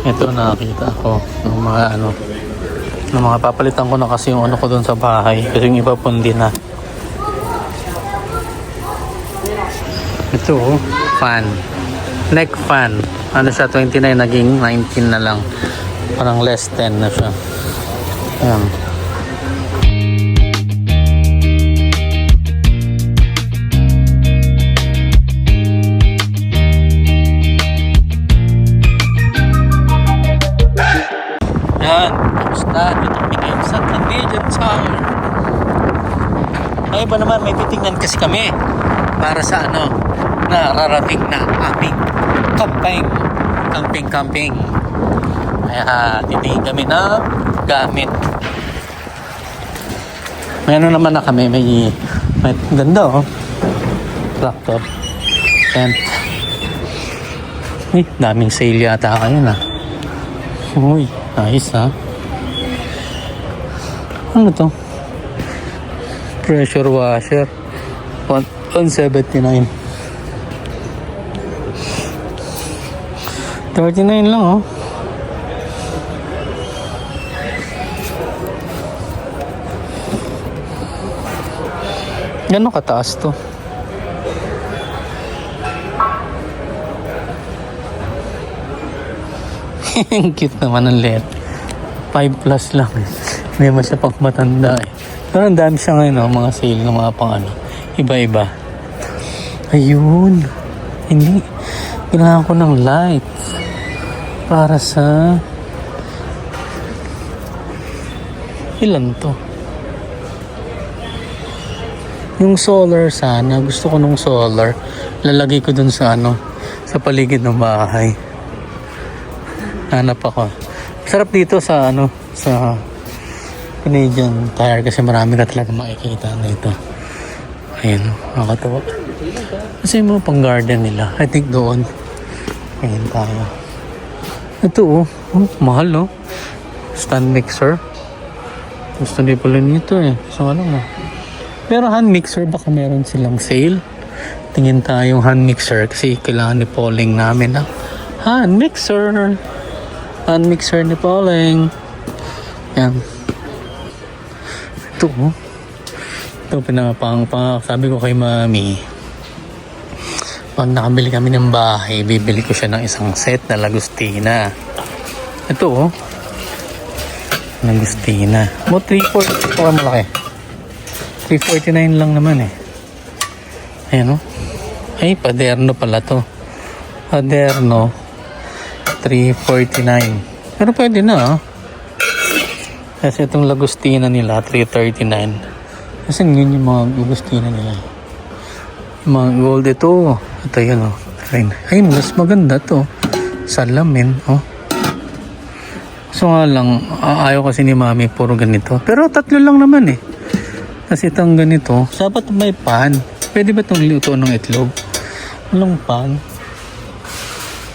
Ito nakakita ko ng mga ng mga papalitan ko na kasi yung ko doon sa bahay kasi yung iba pundi na. Ito fan, neck fan, siya 29 naging 19 na lang, parang less 10 na siya. Ayan. Yan, basta dito kami ngayon sa Canadian Tower. Ay ba naman, may titingnan kasi kami para sa nararating na aming camping. Kaya titingin kami ng gamit. May naman na kami, may ganda laptop, tent. Daming sale yata kayo na. Uy, nice Ano to? Pressure washer. 179. 39 lang Gano'ng kataas to? Cute naman ang LED. 5 plus lang. Hindi mo siya pang matanda Pero ang dami siya ngayon mga sale ng mga pang iba-iba. Ayun. Hindi. Kailangan ko ng lights para sa ilan to? Yung solar sana. Gusto ko nung solar. Lalagay ko dun sa sa paligid ng bahay. Hanap ako. Sarap dito sa sa Canadian Tire kasi marami ka talaga makikita dito. Ayun, nakakatawa. Kasi yung mga pang garden nila, I think doon. Ayun tayo. Ito mahal stand mixer. Gusto din pala nito So pero hand mixer baka meron silang sale. Tingin tayong hand mixer kasi kailangan ni Pauling namin hand mixer. Hand mixer ni Pauling. Yan. Ito sabi ko kay Mami, pag nakabili kami ng bahay, bibili ko siya ng isang set na Lagostina. Ito Lagostina. 340 para malaki. 349 lang naman Ayan Ay, Paderno pala to. Paderno 349. Pero pwede na Kasi itong Lagostina nila 339. Kasi yun yung mga Lagostina nila. Yung mga gold ito yun Ay, mas maganda to. Salamin So nga lang, ayaw kasi ni Mami puro ganito. Pero 3 lang naman Kasi itong ganito, dapat may pan. Pwede ba itong luto ng itlog? Walang pan.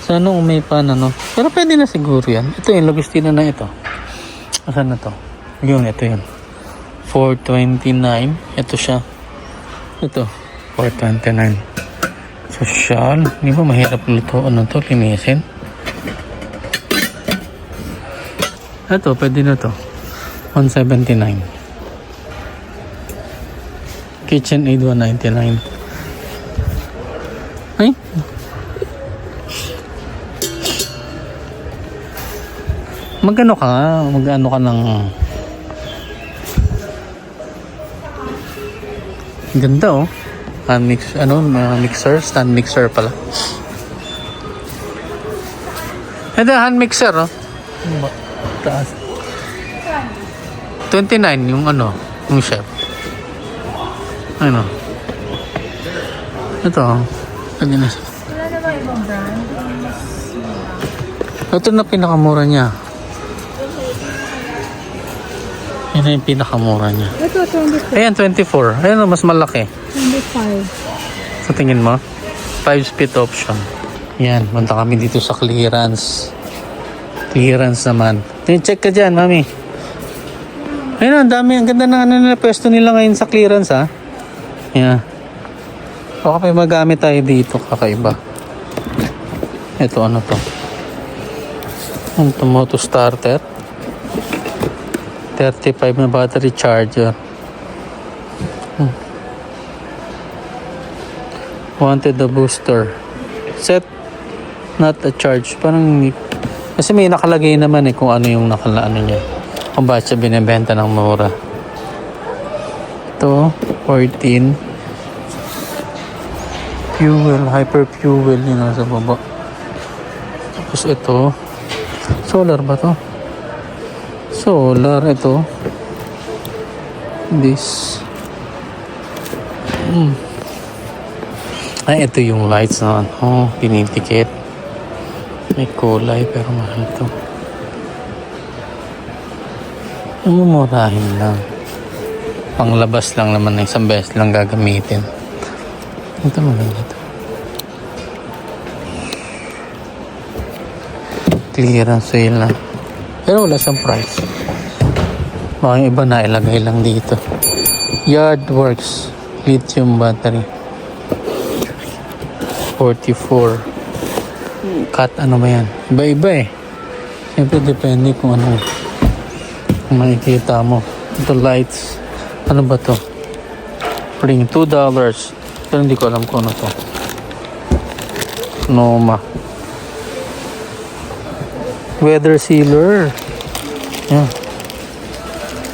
Sana may pan Pero pwede na siguro yan. Ito yung Lagostina na ito. Asan na to? Ito yun. 429. Ito siya. Ito. 429. Social. Hindi ba mahirap luto? Linisin? Ito, pwede na to. 179. KitchenAid 199. Ay? Magano ka ng ganda mixer, stand mixer pala. Ito hand mixer taas. 29 yung yung chef. Ito pwede na siya. Wala na ba ibang brand? Ito na pinakamura niya. Yan na yung pinakamura niya. Ito, 24. Ayan, 24. Ayan, mas malaki. 25. Sa tingin mo? 5-speed option. Yan, punta kami dito sa clearance. Clearance naman. Check ka dyan, Mami. Ayun, ang dami. Ang ganda ng nila pwesto nila ngayon sa clearance, Yan. Baka may magamit tayo dito, kakaiba. Ito, to? Ito moto starter. 35 na battery charger. Wanted the booster. Set not a charge. Parang kasi may nakalagay naman kung ano yung ano niya. Kung bakit siya binibenta ng mura. Ito, 14. Fuel, hyper fuel yun nasa baba. Tapos ito, solar ba to? Solar ito. This. Ay, ito yung lights na ano, pinitikit. May kulay pero mahal to. Mumurahin lang. Panglabas lang naman, isang beses lang gagamitin. Ito maganda ito. Clearance sale na. Pero wala siyang price. Baka yung iba na ilagay lang dito. Yardworks lithium battery 44. Cut ano ba yan? Iba-iba Siyempre depende kung ano kung makikita mo. Ito lights. Ano ba to? Ring $2. Pero hindi ko alam kung ano to. Noma. Weather sealer. Yan.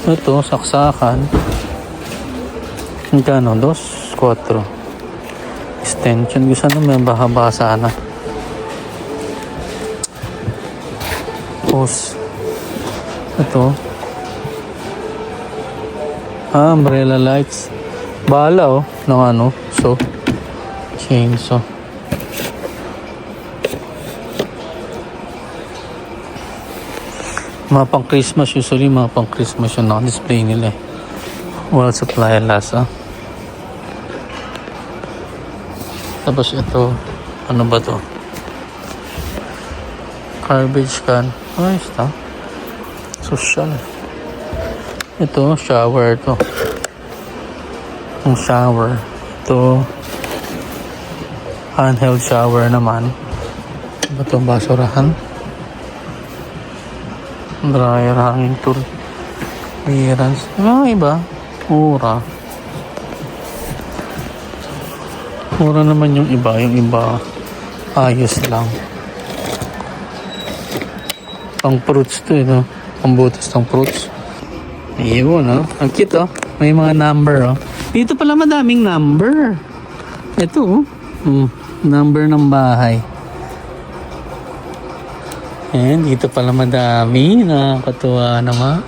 Ito, saksakan. Magkano? 2, 4. Extension. Gusto na may bahaba sana. Hose. Ito. Umbrella lights. Bala ng ano. So. Chainsaw. Mga pang Christmas, usually mga pang Christmas yung naka-display nila Well supply last Tapos ito, ano ba to? Garbage can. Ayos to. Social. Ito, shower to. Ang shower. Ito, handheld shower naman. Ano ba ito? Basurahan. Dryer, hanging tool. Clearance. Mga iba. Mura. Mura naman yung iba. Yung iba, ayos lang. Pang fruits to no? Pang butas ng fruits. Iyon, no? Ang cute, May mga number, Dito pala madaming number. Ito, number ng bahay. Ayan, dito pala madami. Nakakatuwa naman.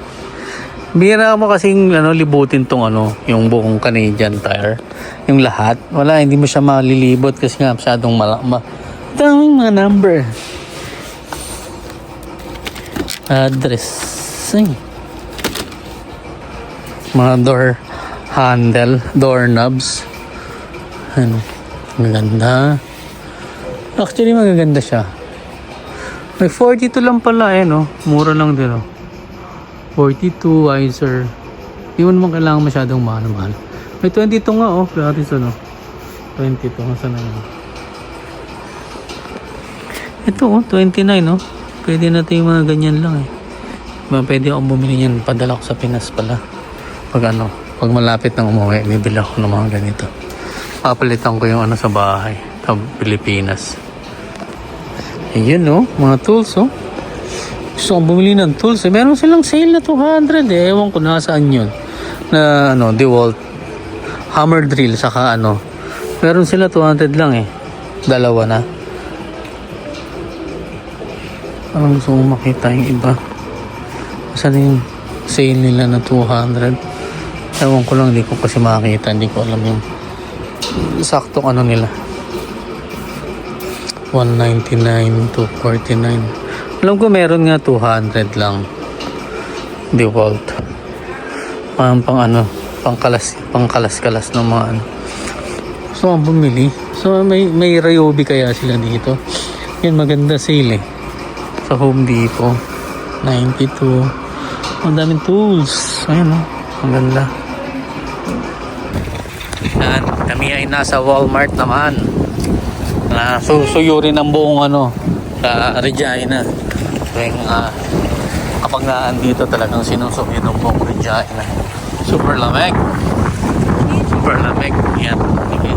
Bira mo kasing libutin tong yung buong Canadian Tire. Yung lahat. Wala, hindi mo siya malilibot kasi nga masyadong daming mga number. Address. Mga door handle, door knobs. Maganda. Actually, magaganda siya. May 42 lang pala mura lang din 42 Weiser. Hindi mo naman kailangan masyadong mahal. May 22 nga gratis 22 saan na yun? Ito 29 Pwede natin yung mga ganyan lang Pwede akong bumili yan, padala ko sa Pinas pala. Pag malapit nang umuwi, bibili ako ng mga ganito. Papalitan ko yung sa bahay sa Pilipinas. Ayun mga tools Gusto kong bumili ng tools Meron silang sale na 200 Ewan ko nasaan yun. Na DeWalt hammer drill saka meron sila 200 lang dalawa na. Parang gusto kong makita yung iba. Saan yung sale nila na 200? Ewan ko lang, hindi ko kasi makakita. Hindi ko alam yung saktong nila. 199 to 49. Alam ko meron nga 200 lang. DeWalt. Pangkalas-kalas ng mga So, ang bumili. So, may Ryobi kaya sila dito. Yan, maganda sale sa Home Depot. 92. Ang daming tools. Ayan ang ganda. Yan, kami ay nasa Walmart naman. Susuyurin ang buong sa Regina. tuwing kapag naandito talagang sinusuminom ko ang Regina. Super lamig. Super lamig. Yan. Sige.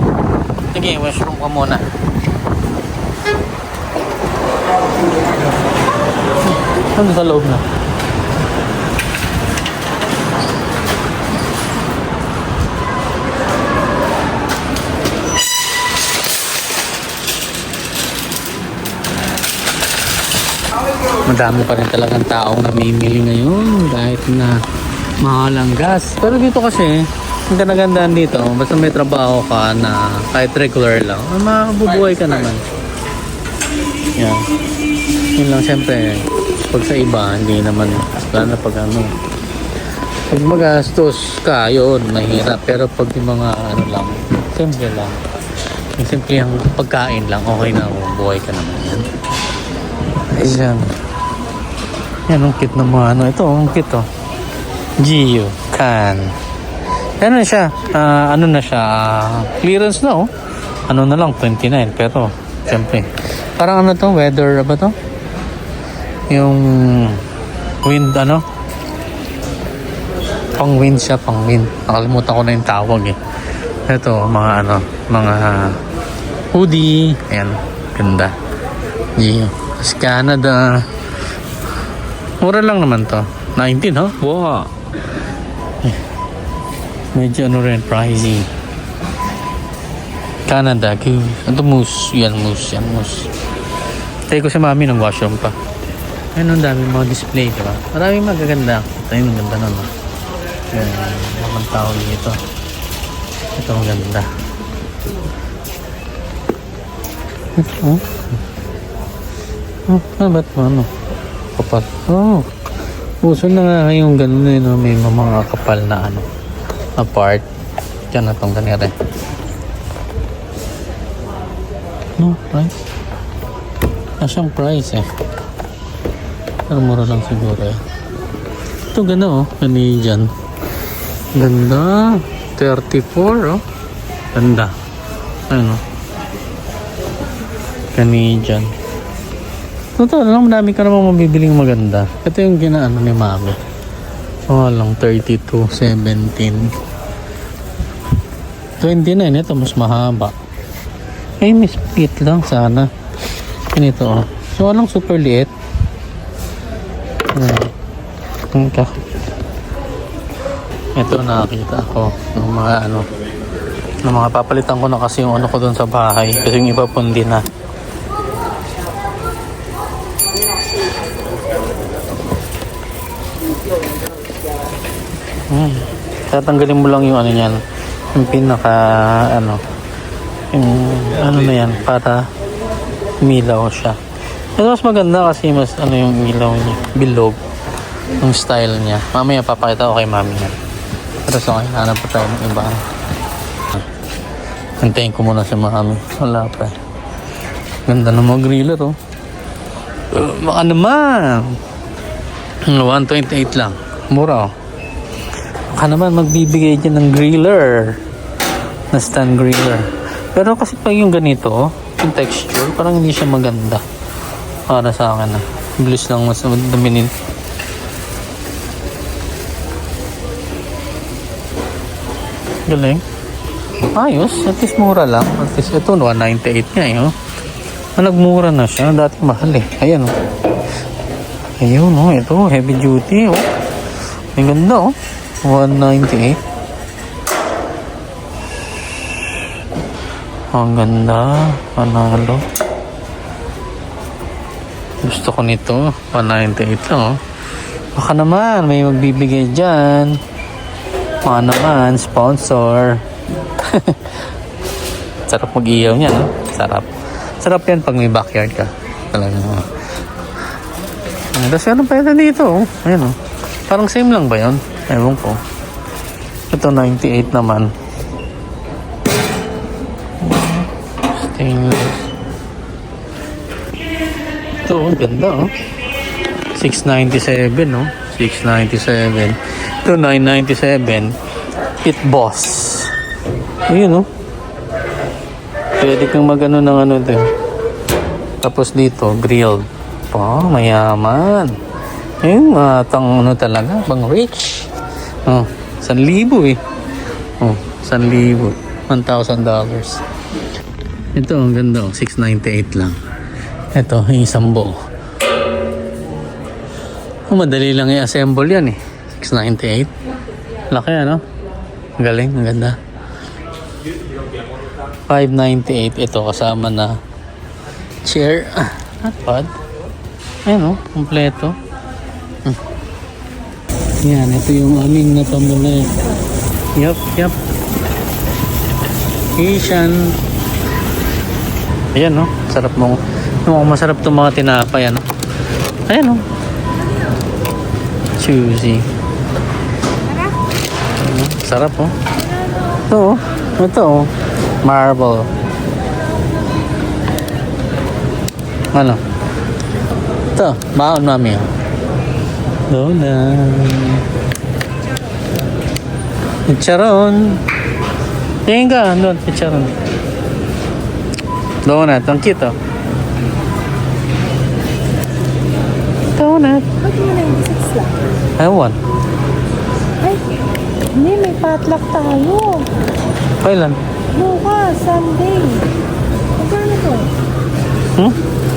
Sige, washroom ka muna. Ano sa loob na? Madami pa rin talagang taong namimili ngayon kahit na mahal ang gas. Pero dito kasi, ang ganagandaan dito, basta may trabaho ka na kahit regular lang, mabubuhay ka naman. Yan. Yun lang siyempre, pag sa iba, hindi naman, wala na pag ano. Pag magastos ka, yun, mahirap. Pero pag yung mga ano lang, simple lang. Yung simple yung pagkain lang, okay na, buhay ka naman yan. Ayan. Yan, ang cute ng mga ano. Ito, ang cute to. Gio Can. Ano na siya? Ano na siya? Clearance na oh. Ano na lang, 29. Pero, siyempre. Parang ano to? Weather ba to? Yung wind ano? Pang wind siya, pang wind. Nakalimutan ko na yung tawag eh. Ito, mga ano, mga hoodie. Ayan, ganda. Gio. Tapos Canada. Mura lang naman to. 19, huh? Wow. Medyo ano rin, pricey. Canada. Ito moose. Yan moose. Yan moose. Tayo ko si mami ng washroom pa. Ayun, ang dami mga display, diba? Maraming magaganda. Ito yung ganda nun. Yan. Naman tao dito. Ito ang ganda. Ito. Oh, ba't mo ano? Kapal. Oh. Uso na nga yung ganun eh, no? May mga kapal na ano. Apart. Diyan na itong ganyan rin. No, price. Asyang price eh. Pero mura lang siguro eh. Ito ganda oh. Canadian. Ganda. 34 oh. Ganda. Ayun oh. Canadian. Totoo lang, madami ka namang mabibiling maganda. Ito yung ginaano ni mami. Oh, lang 32, 17. 29, ito mas mahaba. Ay, may split lang sana. Ganito oh. So, walang super liit. Okay. Ito nakakita ko ng mga ano. Ng mga papalitan ko na kasi yung ano ko dun sa bahay. Kasi yung iba pundi na. Tatanggalin mo lang yung ano yan, yung pinaka ano, yung ano na yan para umilaw siya. Ito mas maganda kasi mas ano yung ilaw niya, bilog yung style niya. Mamaya papakita ko kay mami yan. Pero so ngayon hanap pa tayo ng iba. Antayin ko muna si mami. Wala pa. Ganda ng mga griller oh. Baka naman 128 lang, mura oh. Baka naman magbibigay dyan ng griller na stand griller. Pero kasi pag yung ganito yung texture parang hindi siya maganda para sa akin na bilis lang mas daminin. Galing, ayos, at least mura lang. At least ito 198 nga eh oh. Nagmura na siya, dati mahal eh. Ayan oh. Ayun oh, ito heavy duty oh. Ang ganda oh, 198. Ang ganda, panalo. Gusto ko nito, 198 lang oh. Baka naman may magbibigay dyan. Baka naman sponsor. Sarap mag-iyaw niya no? Sarap. Sarap yan pag may backyard ka. Talaga oh. Tapos ano pa yun dito oh. Ayan oh. Parang same lang ba yun? Ewan ko. Ito 98 naman. Stainless. Ito oh, ganda oh. 697 oh. 697. Ito 997. It Boss. Ayun oh. Pwede kang mag ano ng ano din. Tapos dito grilled. Pa, mayaman. Yung tang ano talaga, bang rich. Oh, 1,000 eh. Oh, 1,000. $1,000. Ito, ang ganda. Oh, $698 lang. Ito, yung isang buo. Oh, madali lang i-assemble yan eh. $698. Laki ano? Ang galing, ang ganda. $598. Ito, kasama na chair. Not bad. Ayan oh, kompleto. Yan, ito yung aming napamuli. Yup. Asian. Ayan oh, sarap mo. Masarap itong mga tinapay ano. Ayan oh. Choosy. Sarap oh. Ito oh. Marble. Ano? Ito, baon mami oh. Chicharon. Tingin ka, doon, chicharon. Donut, ang cute oh. Donut. Ba't mo 96 lang? Ewan. Ay, hindi, may potluck tayo. Kailan? Bukas, Sunday. Magkano to?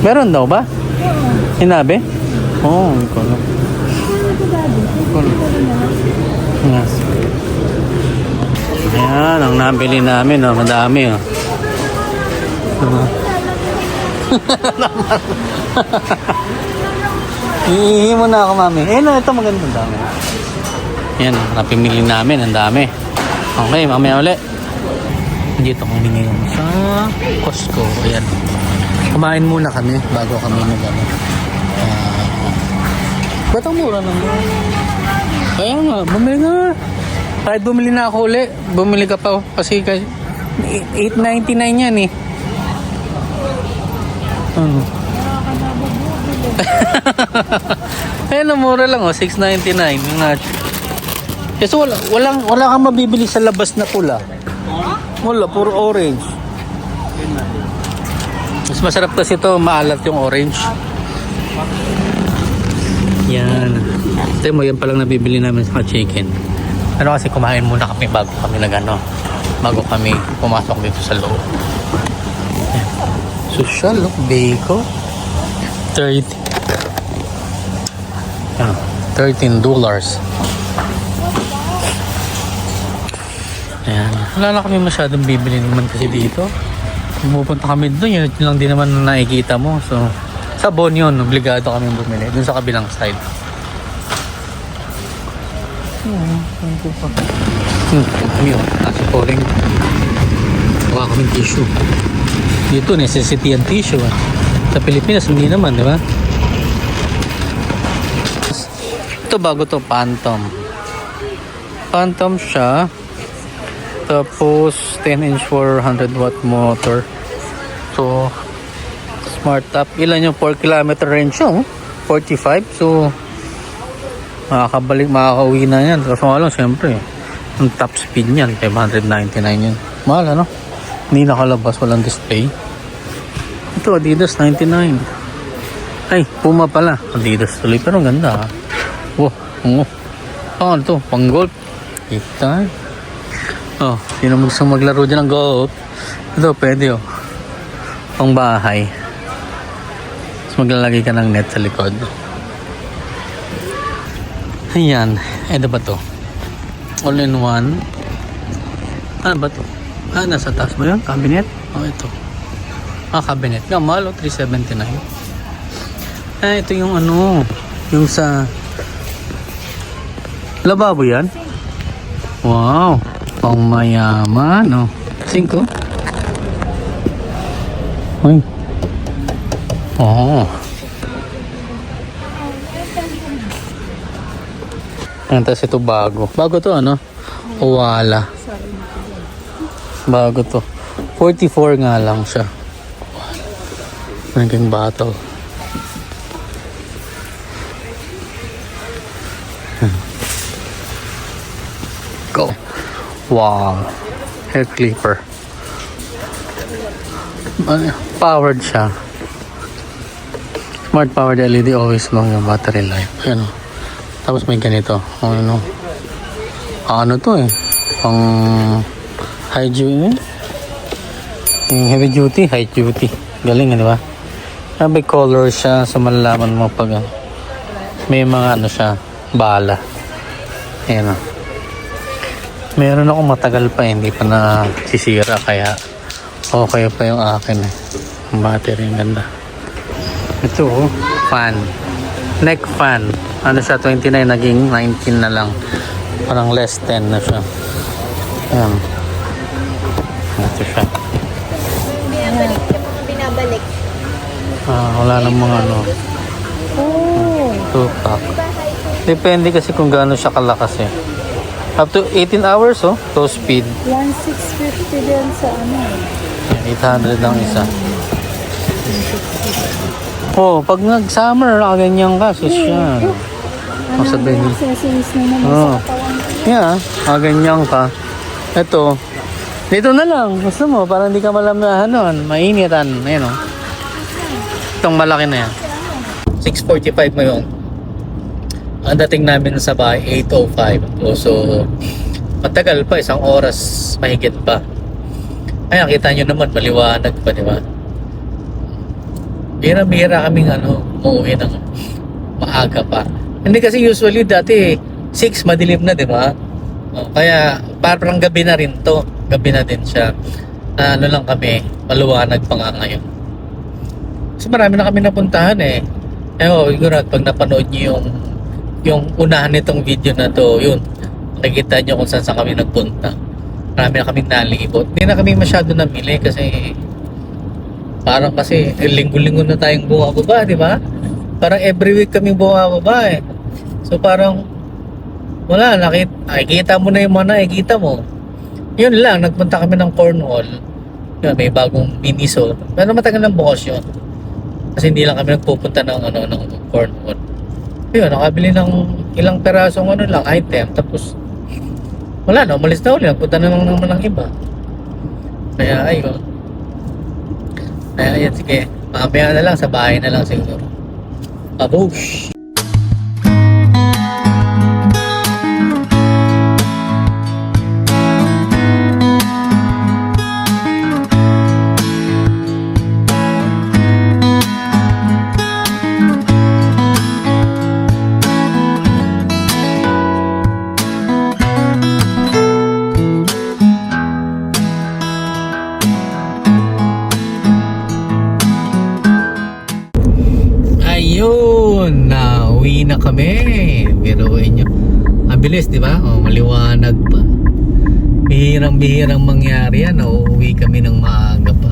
Meron daw ba? Oo. Sinabi? Oo, hindi ko alam. Magkano to, Daddy? Yes. Ayan, ang nabili namin, oh, madami, oh. Iihi mo na ako, mami. Eh, no, ito magandang dami. Ayan, napimili namin, ang dami. Okay, mamaya ulit. Dito kami ngayon sa Costco. Ayan. Kumain muna kami bago kami mag-ano. Ba't ang mura naman? Kaya nga, bumili nga. Kahit bumili na ako uli, bumili ka pa. Kasi $8.99 yan eh. Ayun, mura lang oh, $6.99 yung nacho. Kasi wala kang mabibili sa labas na pula. Wala, puro orange. Mas masarap kasi ito, maalat yung orange. Yan. Ito mo, yan palang nabibili namin sa chicken. Ano kasi kumain muna kami bago kami bago kami pumasok dito sa loob. Yan. Social, look, bacon. $13. Ayan. Wala na kami masyadong bibili naman kasi dito. Pupunta kami doon, yun lang din naman na nakikita mo. So, sa Bon yun, obligado kami bumili. Doon sa kabilang side. Kami yun, nasa pouring. Wala kaming tissue. Dito, necessity ang tissue. Sa Pilipinas, hindi naman, di ba? Ito bago to, Phantom. Phantom siya. Tapos 10-inch 400 watt motor. So smart top. Ilan yung 4 kilometer range yung 45. So makakauwi na yan. Kasi lang siyempre ang top speed niyan 599 yun. Mahal ano? Hindi nakalabas, walang display. Ito Adidas 99. Ay, Puma pala. Adidas tuloy pero ang ganda. Wow, ano to? Pang golf. Kita. Oh, sino gusto maglaro dyan ng golf? Ito, pwede oh. Pang bahay. Tapos maglalagay ka ng net sa likod. Ayan. Ito ba to? All in one. Ano ba to? Nasa taas mo yun? Cabinet? Oh, ito. Cabinet. Mahal oh, $379. Ito yung ano. Yung sa lababo yan? Wow. Pang mayaman, no? 5. Ay. Oh. Tapos ito bago. Bago to, ano? Owala. Bago to. 44 nga lang siya. Naging bottle. Go. Wow. Hair clipper. Powered siya. Smart powered LED, always long yung battery life. Ayan. Tapos may ganito. Ano to eh. Pang high duty. Yung heavy duty, high duty. Galing, di ba? May color siya, so malalaman mo pag may mga ano siya, bala. Ayan o. Meron ako matagal pa, hindi pa nasisira, kaya okay pa yung akin eh. Ang battery, ang ganda. Ito oh, fan. Neck fan. Ano siya, 29, naging 19 na lang. Parang less 10 na siya. Ayan. Ito siya. Binabalik yung mga binabalik. Wala nang mga ano. Oh. 2-pack. Depende kasi kung gaano siya kalakas eh. Up to 18 hours oh, low speed. 1,650 din sa ano. 800 lang isa. Oh, pag nag-summer, ganyan ka, sus yan. Ano sabihin yung niyo? accessories na naman Oh. sa katawan. Yeah, ganyan ka. Ito, dito na lang. Gusto mo, para hindi ka malamahanon, mainitan. Ayan oh. Itong malaki na yan. 6:45 ngayon. Ang dating namin sa bahay, 8:05. So, matagal pa, isang oras mahigit pa. Ay, nakita nyo naman, maliwanag pa, di ba? Bira-bira kaming uuwi ng maaga pa. Hindi kasi usually dati 6 madilim na, di ba? Kaya parang gabi na rin to. Gabi na din siya. Ano lang kami, maliwanag pa nga ngayon. So marami na kami napuntahan eh. Siguro pag napanood nyo yung unahan nitong video na to, yun, nakikita nyo kung saan kami nagpunta. Marami na kaming nalibot. Hindi na kami masyado namili kasi parang kasi linggo-linggo na tayong bumababa, di ba? Parang every week kaming bumababa eh. So parang wala, nakikita mo na yung mga nakikita mo. Yun lang, nagpunta kami ng Cornwall. Yun, may bagong Miniso. Pero matagal ng bukas yun. Kasi hindi lang kami nagpupunta ng Cornwall. Yun, nakabili ng ilang perasong item. Tapos, wala na, umalis na ulit. Nagpunta na naman ng iba. Kaya, ayun. Kaya, ayan, sige. Mamaya na lang, sa bahay na lang siguro. Babush! Ayun, nauwi na kami. Biruin nyo. Ang bilis, di ba? Maliwanag pa. Bihirang-bihirang mangyari yan. Nauwi kami ng maaga pa.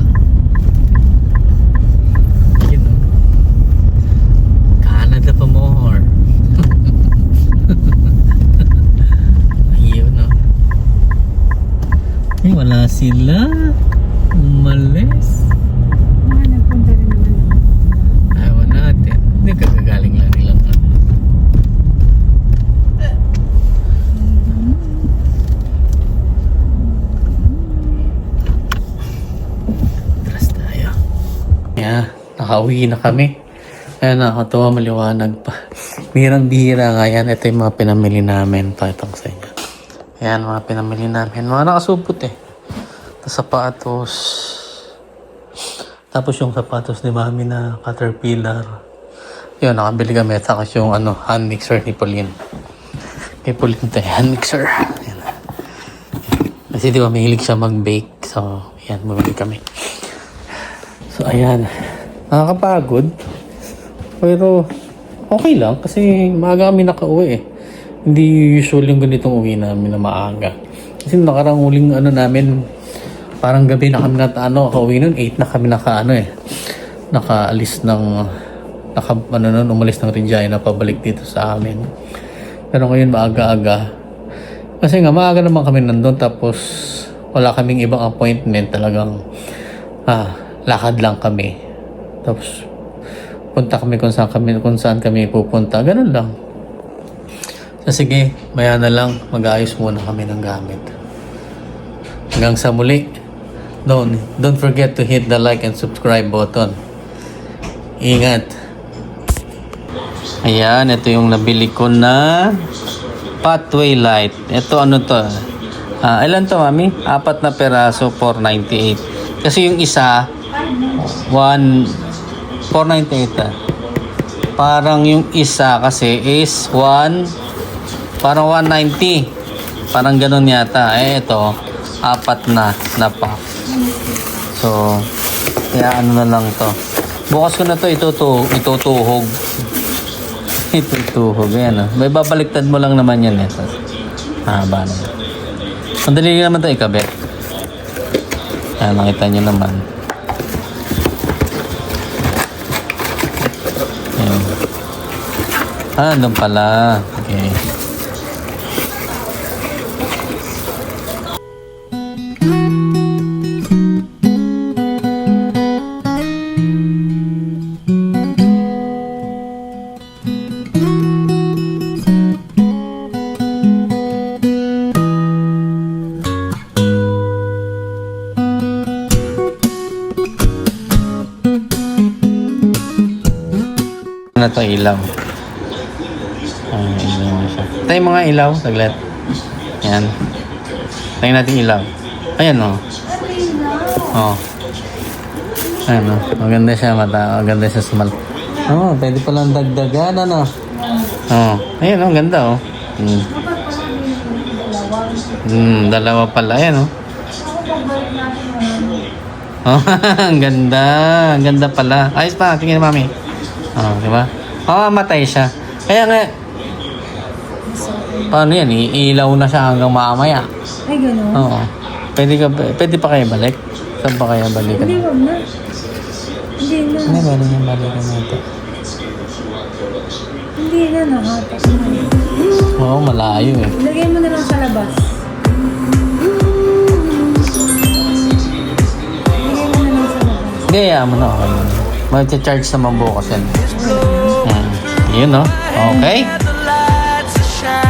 Ayun, oh. Canada pa more. Ayun, oh. Ay, wala sila. Umalis. Nagpunta rin naman. Ayaw natin. Hindi kagagaling lang nilang Tras tayo. Yeah, nakauwi na kami. Ayan, nakakatawa, maliwanag pa. Bihirang-bihira nga yan. Ito yung mga pinamili namin. Pakita ko sa inyo. Ayan, mga pinamili namin. Mga nakasupot eh. Sapatos. Tapos yung sapatos ni Mami na Caterpillar. Yun, nakabili kami. Tapos yung hand mixer ni Pauline. Kay Pauline tayo, hand mixer. Ayan. Kasi di ba mahilig siya mag-bake. So, ayan, bumili kami. So, ayan. Nakakapagod. Pero, okay lang. Kasi maaga kami nakauwi eh. Hindi usual yung ganitong uwi namin na maaga. Kasi nakarang uling namin, parang gabi na kami kauwi nun, 8 na kami nakaalis ng, umalis ng Regina pabalik dito sa amin. Pero ngayon maaga-aga. Kasi nga maaga naman kami nandun, tapos wala kaming ibang appointment, talagang lakad lang kami. Tapos punta kami kung saan kami pupunta, ganun lang. So sige, maya na lang, mag-aayos muna kami ng gamit. Hanggang sa muli. Don't forget to hit the like and subscribe button. Ingat. Ayan, ito yung nabili ko na pathway light. Ito ano to? Ilan to, mami? 4 na peraso, 498. Kasi yung isa, 498 Parang yung isa kasi is parang 190. Parang ganun yata. Ito, 4 na pack. So, kaya ano na lang to. Bukas ko na to itutuhog. Itutuhog. Ayan o. May babaliktad mo lang naman yan. Ito. Haba na. Madali naman ito ikabit. Ayan, nakita nyo naman. Ayan. Doon pala. Okay. Na to ilaw. Ilaw na siya. Tayo mga ilaw, saglit. Yan. Tayo natin ilaw. Ayan o. Oh. Ayan o. Maganda siya mata. Maganda siya sa mal. Oh, pwede palang dagdagan ano. Oh. Ayan o, ganda o. Dalawa pala. Ayan o. Oh, ang ganda. Ang ganda pala. Ayos pa, tingin mami. Oh, di ba? Matay siya. Kaya nga, paano yan? Iilaw na siya hanggang mamaya. Ay, gano'n. Oo. Pwede pa kayo balik? Saan pa kayo balikan? Hindi, wag na. Hindi na. Ano ba rin yung balikan natin? Hindi na, nakatak na. Oo, malayo eh. Ilagay mo na lang sa labas. Ilagay mo na lang sa labas. Gaya mo na okay. Mag-charge naman bukas yan. Yun no? Okay. Let the lights shine.